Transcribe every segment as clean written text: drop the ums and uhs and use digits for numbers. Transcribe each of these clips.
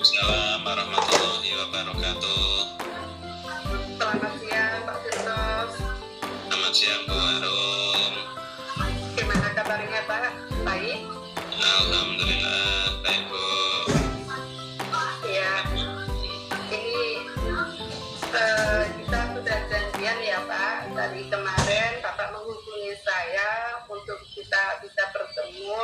Waalaikumsalam warahmatullahi wabarakatuh. Selamat siang Pak Firdaus. Selamat siang Bu Harum. Gimana kabarnya Pak? Baik? Alhamdulillah baik Bu. Ya, ini kita sudah janjian ya Pak. Dari kemarin Bapak menghubungi saya untuk kita bisa bertemu.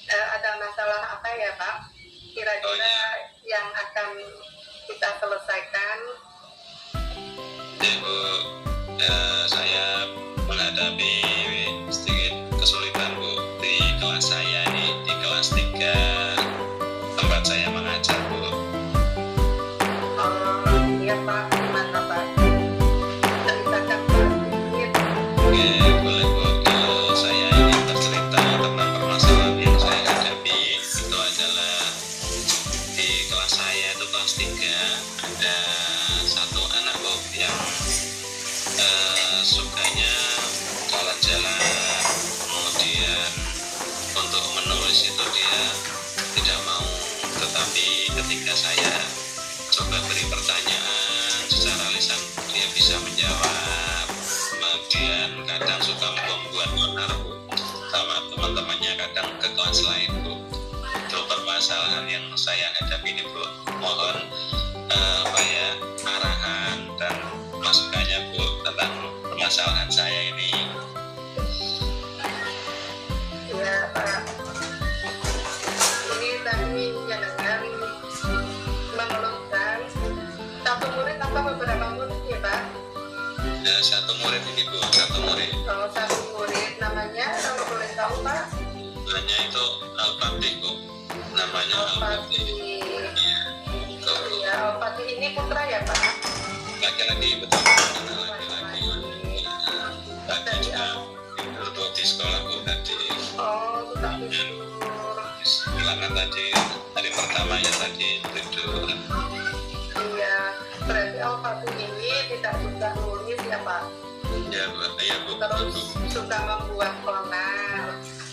Ada masalah apa ya Pak? Kira-kira yang akan kita selesaikan? Ya Bu, saya menghadapi sedikit kesulitan Bu di kelas saya ini, di kelas 3 tempat saya mengajar Bu. Iya Pak, gimana Pak? Ceritakan Pak sedikit. Oke, boleh Bu. Kalau saya ingin bercerita tentang permasalahan yang saya hadapi, itu adalah di kelas saya itu kelas 3 ada satu anak Bu yang sukanya jalan-jalan, kemudian untuk menulis itu dia tidak mau, tetapi ketika saya coba beri pertanyaan secara lisan dia bisa menjawab. Kemudian kadang suka membuat onar Bu sama teman-temannya, kadang ke kelas lain Bu. Itu permasalahan yang saya hadapi ini Bu. Mohon arahan dan masukannya Bu tentang permasalahan saya ini. Iya Pak. Ini tadi jangan mengeluhkan satu murid apa beberapa murid ya Pak? Ya, satu murid ini Bu, satu murid. Kalau satu murid namanya kalau boleh tahu Pak? Namanya itu Al-Fatih Bu. Namanya Al-Fatih. Iya, Ya, Al-Fatih ini putra ya Pak? laki-laki, betul. Anak laki-laki. Tadi juga tidur Bu di sekolah Bu tadi. Oh, sudah tidur. Silakan tadi hari pertamanya tadi tidur. Iya, berarti Al-Fatih ini tidak suka nulis ya Pak? Ya Bu, iya Bu. Terus Bu. suka membuat jurnal,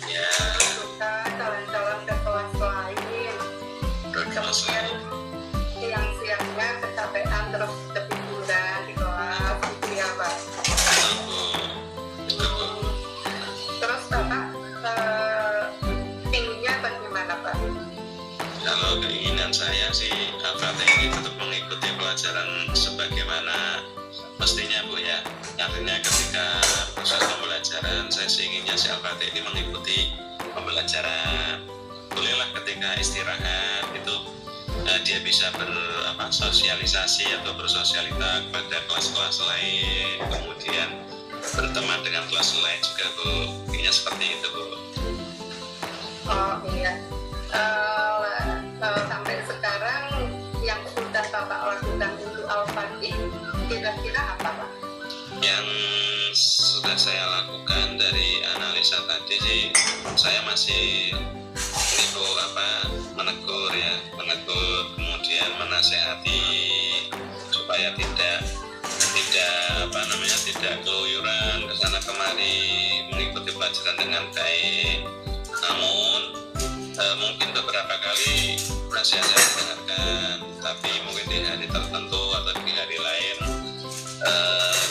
Ya, suka jalan-jalan ke kelas lain. Kemudian siang-siangnya kecapean terus ketiduran di kelas gitu ya Pak? betul Bu. Itu Bu. Terus Bapak pinginnya bagaimana Pak? Kalau keinginan saya sih Al-Fatih ini tetap mengikuti pelajaran sebagaimana mestinya Bu ya. Artinya ketika proses pembelajaran saya sih inginnya si Al-Fatih ini mengikuti pembelajaran. Bolehlah ketika istirahat itu dia bisa bersosialisasi atau bersosialita kepada kelas-kelas lain, kemudian berteman dengan kelas lain juga Bu. Inginnya seperti itu Bu. Oh iya. Sampai sekarang yang sudah Bapak lakukan untuk Al-Fatih kira-kira apa Pak? Yang sudah saya lakukan dari analisa tadi sih, saya masih ini Bu menegur kemudian menasehati supaya tidak keluyuran ke sana kemari, mengikuti pelajaran dengan baik. Namun mungkin beberapa kali nasihat saya didengarkan, tapi mungkin di hari tertentu atau di hari lain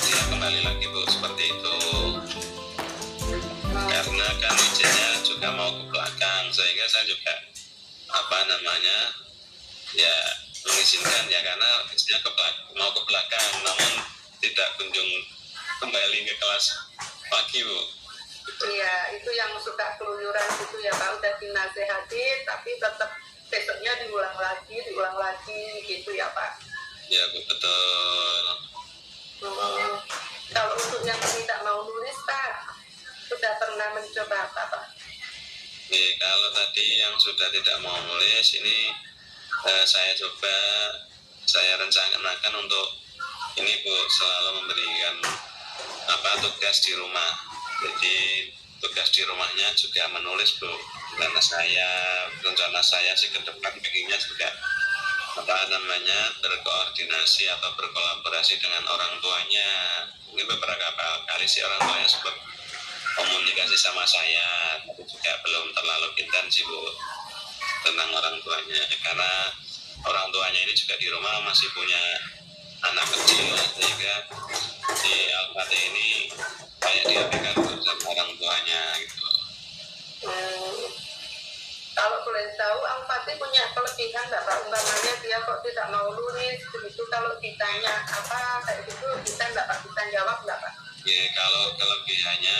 dia kembali lagi Bu seperti itu, karena kan izinnya juga mau ke belakang, sehingga saya juga ya mengizinkan ya, karena izinnya mau ke belakang, namun tidak kunjung kembali ke kelas pagi Bu. Iya, itu yang suka keluyuran gitu ya Pak, udah dinasehati tapi tetap besoknya diulang lagi gitu ya Pak. Ya Bu, betul. Kalau untuk yang tidak mau nulis Pak, sudah pernah mencoba apa Pak? Kalau tadi yang sudah tidak mau nulis ini saya rencanakan untuk ini Bu, selalu memberikan tugas di rumah. Jadi tugas di rumahnya juga menulis Bu, karena rencana saya sih ke depan pengennya juga berkoordinasi atau berkolaborasi dengan orang tuanya. Ini beberapa kali sih orang tuanya sempat komunikasi sama saya, tapi juga belum terlalu intensif Bu tentang orang tuanya, karena orang tuanya ini juga di rumah masih punya anak kecil, sehingga si Al-Fatih ini banyak diabaikan sama orang tuanya gitu. Kalau boleh tahu, Al-Fatih punya kelebihan nggak Pak? Umpamanya dia kok tidak mau nulis, begitu kalau ditanya apa kayak gitu, bisa nggak Pak? Bisa jawab nggak Pak? Ya, kalau kelebihannya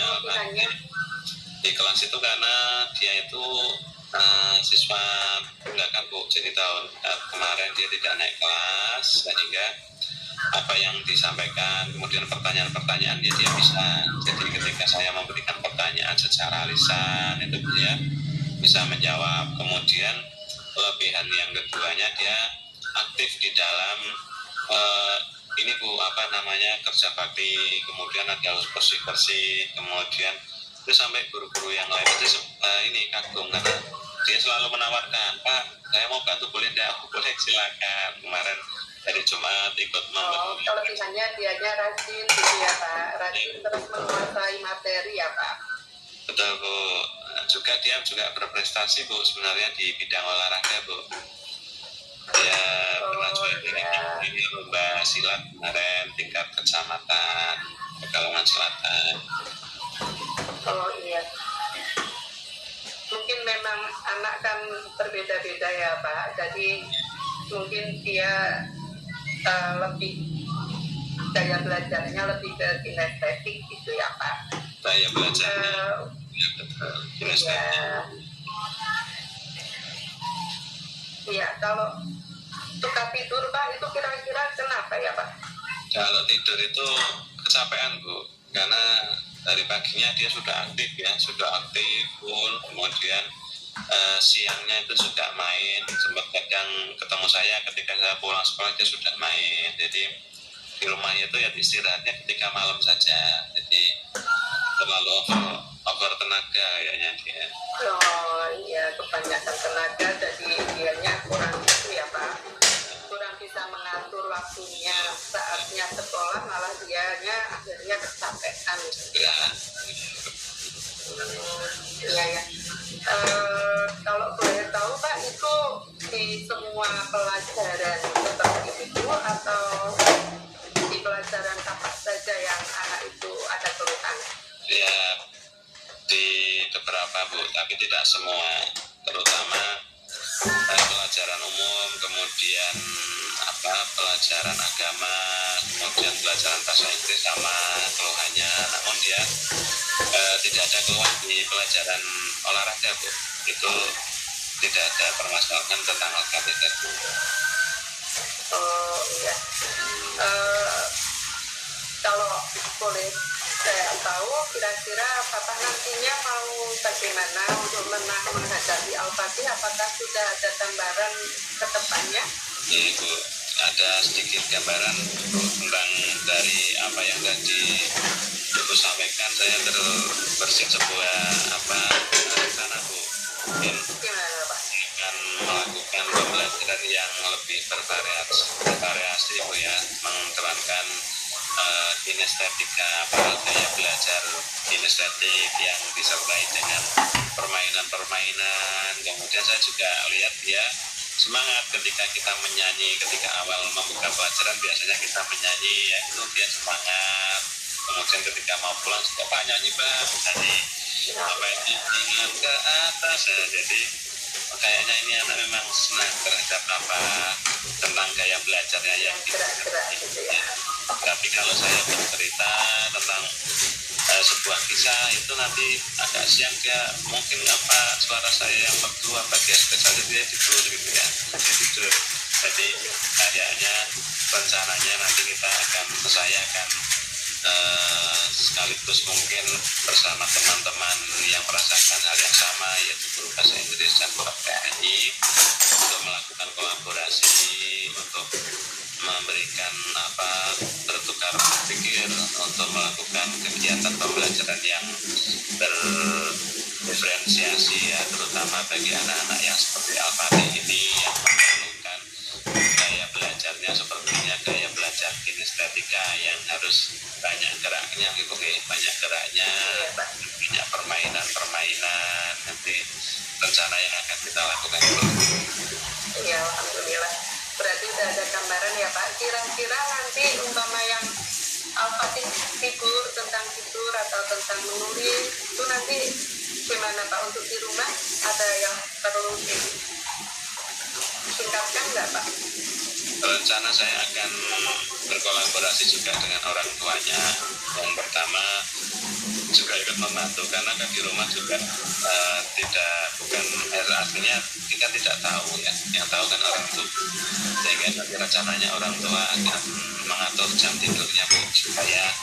di kelas itu karena dia itu siswa belakang Bu, jadi tahun kemarin dia tidak naik kelas, sehingga apa yang disampaikan kemudian pertanyaan-pertanyaan dia bisa. Jadi ketika saya memberikan pertanyaan secara lisan itu dia bisa menjawab. Kemudian kelebihan yang keduanya dia aktif di dalam ini Bu, apa namanya, kerja bakti, kemudian ada bersih-bersih, kemudian itu sampai guru-guru yang lain itu ini kagum karena dia selalu menawarkan, Pak saya mau bantu boleh enggak? Boleh, silakan. Kemarin hari Jumat ikut membantu. Kelebihannya dianya rajin gitu ya Pak, rajin terus menguasai materi ya Pak. Betul Bu, juga dia juga berprestasi Bu sebenarnya di bidang olahraga Bu. Dia pernah juara di lomba silat kemarin tingkat kecamatan Pekalongan Selatan. Oh iya, mungkin memang anak kan berbeda-beda ya Pak, jadi mungkin dia lebih daya belajarnya lebih ke kinestetik gitu ya Pak. Daya belajarnya ya betul, kinestetik. Iya, kalau suka tidur Pak itu kira-kira kenapa ya Pak? Kalau tidur itu kecapean Bu, karena dari paginya dia sudah aktif ya, sudah aktif pun, kemudian siangnya itu sudah main, sempat kadang ketemu saya ketika saya pulang sekolah dia sudah main. Jadi di rumahnya itu ya istirahatnya ketika malam saja, jadi terlalu over tenaga kayaknya dia. Oh iya, kebanyakan tenaga jadi dianya kurang itu ya Pak, kurang bisa mengatur waktunya, saatnya sekolah malah dianya akhirnya kecapean gitu ya. Iya ya. Kalau boleh tahu Pak, itu di semua pelajaran seperti itu atau di pelajaran apa saja yang anak itu ada keluhan? Ya di beberapa Bu, tapi tidak semua, terutama pelajaran umum, kemudian pelajaran agama, kemudian pelajaran bahasa Inggris sama keluhannya. Namun dia tidak ada keluhan di pelajaran olahraga Bu, itu tidak ada permasalahan tentang LKTK Bu. Oh iya. Kalau boleh saya tahu, kira-kira Bapak nantinya mau bagaimana untuk menghadapi Al-Fatih? Apakah sudah ada gambaran ke depannya? Iya Bu, ada sedikit gambaran tentang dari apa yang tadi Ibu sampaikan. Saya terbersit sebuah rencana Bu, mungkin Gimana Pak? akan melakukan pembelajaran yang lebih bervariasi Bu ya, menerapkan kinestetika, gaya belajar kinestetik yang disertai dengan permainan-permainan. Kemudian saya juga lihat dia semangat ketika kita menyanyi, ketika awal membuka pelajaran biasanya kita menyanyi ya, itu dia semangat. Kemudian ketika mau pulang juga Pak nyanyi Pak, nyanyi apa ini ingin ke atas ya. Jadi kayaknya ini anak memang senang terhadap tentang gaya belajarnya yang gerak-gerak gitu ya. Tapi kalau saya bercerita tentang sebuah kisah itu nanti agak siang dia mungkin suara saya yang merdu dia spesial dia tidur gitu ya, dia tidur. Jadi kayaknya rencananya nanti saya akan sekaligus mungkin bersama teman-teman yang merasakan hal yang sama, yaitu guru bahasa Inggris dan guru PNI, untuk melakukan kolaborasi untuk memberikan bertukar pikir untuk melakukan kegiatan pembelajaran yang berdiferensiasi ya, terutama bagi anak-anak yang seperti Al-Fatih ini yang memerlukan gaya belajarnya sepertinya gaya belajar kinestetika yang harus banyak geraknya gitu, banyak geraknya, banyak permainan. Nanti rencana yang akan kita lakukan itu. Ya, alhamdulillah. berarti udah ada gambaran ya Pak. Kira-kira nanti umpama yang Al-Fatih tidur atau tentang menulis itu nanti gimana Pak untuk di rumah, ada yang perlu disingkatkan nggak Pak? Rencana saya akan berkolaborasi juga dengan orang tuanya. Yang pertama juga ikut membantu karena kan di rumah juga artinya kita tidak tahu ya, yang tahu kan orang tua, sehingga nanti rencananya orang tua akan mengatur jam tidurnya Bu, supaya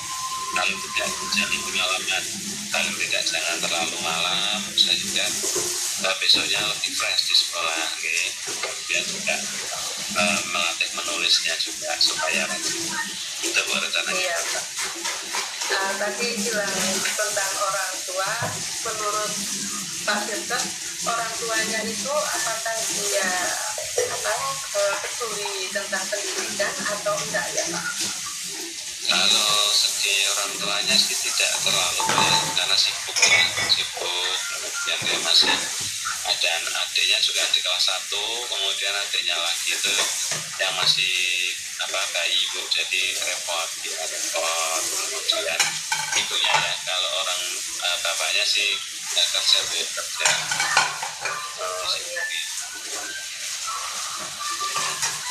kalau tidak jadi pengalaman, kalau tidak jangan terlalu malam sehingga besoknya lebih fresh di sekolah gitu. Dia juga melatih menulisnya juga supaya kita buat rencananya. Iya Pak. Tadi bilang tentang orang tua, menurut Pak Firdaus, orang tuanya itu apakah dia peduli tentang pendidikan atau enggak ya Pak? Kalau segi orang tuanya sih tidak terlalu ya, karena sibuk, kemudian dia masih ada adiknya juga di kelas 1, kemudian adiknya lagi itu yang masih bayi Bu, jadi repot, kemudian ibunya ya, kalau orang bapaknya sih kerja.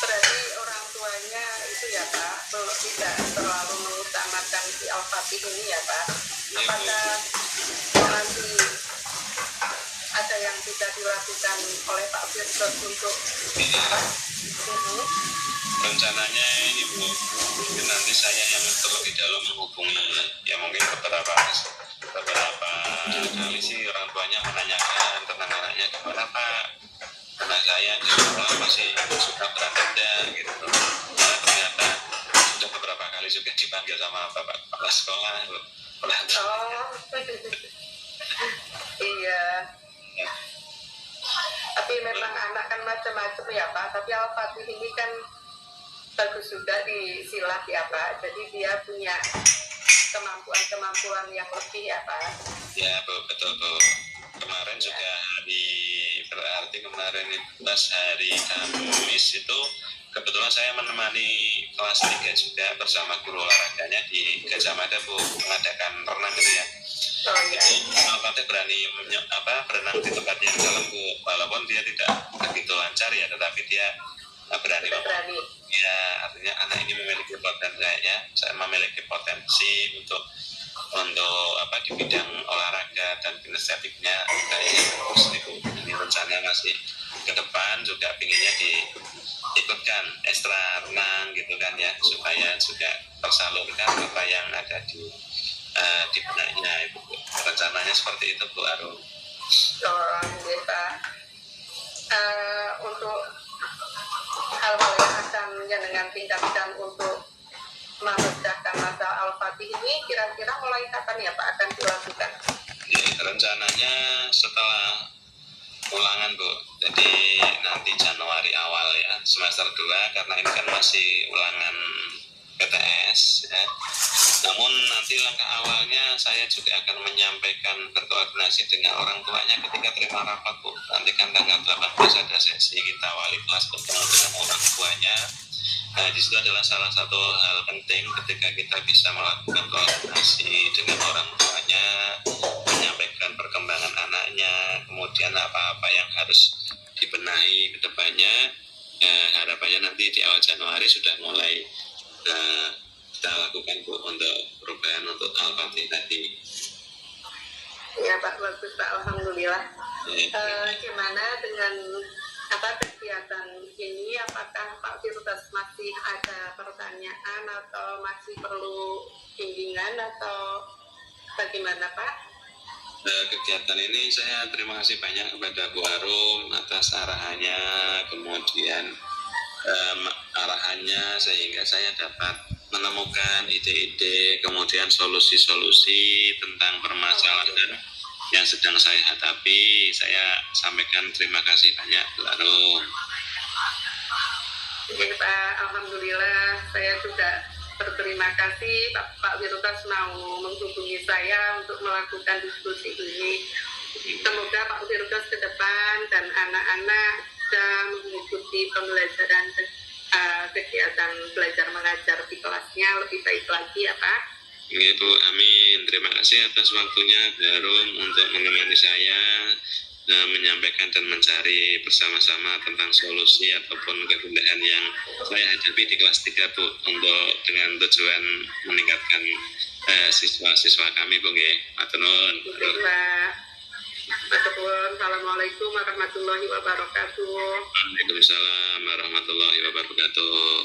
Berarti orang tuanya itu ya Pak, tidak terlalu mengutamakan si Al-Fatih ini ya Pak. Apakah nanti ada yang bisa dilakukan oleh Pak Firdaus untuk rencananya ini Bu, mungkin nanti saya yang terlebih dahulu menghubungi ya, mungkin beberapa kali sih orang tuanya menanyakan tentang anaknya gimana Pak, anak saya di sekolah masih suka beranda gitu, karena ternyata sudah beberapa kali juga dipanggil sama bapak kepala sekolah beranda. Iya. Tapi memang anak kan macam-macam ya Pak, tapi Al-Fatih ini kan bagus juga di silah ya Pak, jadi dia punya kemampuan yang lebih ya Pak. Ya Bu, betul Bu. Kemarin juga kemarin pas hari Kamis itu kebetulan saya menemani kelas 3 juga bersama guru olahraganya di Gajah Mada Bu, mengadakan renang gitu ya. Oh iya. Al-Fatih berani berenang di tempat yang dalam Bu, walaupun dia tidak begitu lancar ya, tetapi dia berani. Ya, artinya anak ini memiliki potensi untuk di bidang olahraga dan kinestetiknya kayaknya bagus nih Bu. Ini rencana masih ke depan juga pinginnya diikutkan ekstra renang gitu kan ya, supaya juga tersalurkan apa yang ada di benaknya itu Bu. Rencananya seperti itu Bu Arum. Iya Pak. Untuk hal-hal yang akan dengan tingkatkan untuk memecahkan masalah Al-Fatih ini kira-kira mulai kapan ya Pak akan dilakukan? Ya, rencananya setelah ulangan Bu, jadi nanti Januari awal ya, semester 2, karena ini kan masih ulangan PTS ya. Namun nanti langkah awalnya saya juga akan menyampaikan, berkoordinasi dengan orang tuanya ketika terima rapat Bu. Nanti kan tanggal 18 ada sesi kita wali kelas bertemu dengan orang tuanya. Nah, di situ adalah salah satu hal penting ketika kita bisa melakukan koordinasi dengan orang tuanya, menyampaikan perkembangan anaknya, kemudian apa-apa yang harus dibenahi ke depannya. Harapannya nanti di awal Januari sudah mulai kita lakukan Bu untuk perubahan untuk Al-Fatih tadi. Ya Pak, bagus Pak, alhamdulillah. Gimana dengan kegiatan ini, apakah Pak Firdaus masih ada pertanyaan atau masih perlu bimbingan atau bagaimana Pak? Kegiatan ini saya terima kasih banyak kepada Bu Arum atas arahannya, kemudian arahannya sehingga saya dapat menemukan ide-ide, kemudian solusi-solusi tentang permasalahan yang sedang saya hadapi. Saya sampaikan terima kasih banyak Bu Arum. Iya Pak, alhamdulillah saya juga berterima kasih Pak Firdaus mau menghubungi saya untuk melakukan diskusi ini. Semoga Pak Firdaus ke depan dan anak-anak bisa mengikuti pembelajaran kegiatan belajar mengajar di kelasnya lebih baik lagi ya Pak. Ibu, amin. Terima kasih atas waktunya Harum untuk menemani saya menyampaikan dan mencari bersama-sama tentang solusi ataupun kekendaan yang saya hadapi di kelas 3 Bu, untuk dengan tujuan meningkatkan siswa-siswa kami Bu nggih. Matur nuwun. Assalamualaikum warahmatullahi wabarakatuh. Waalaikumsalam warahmatullahi wabarakatuh.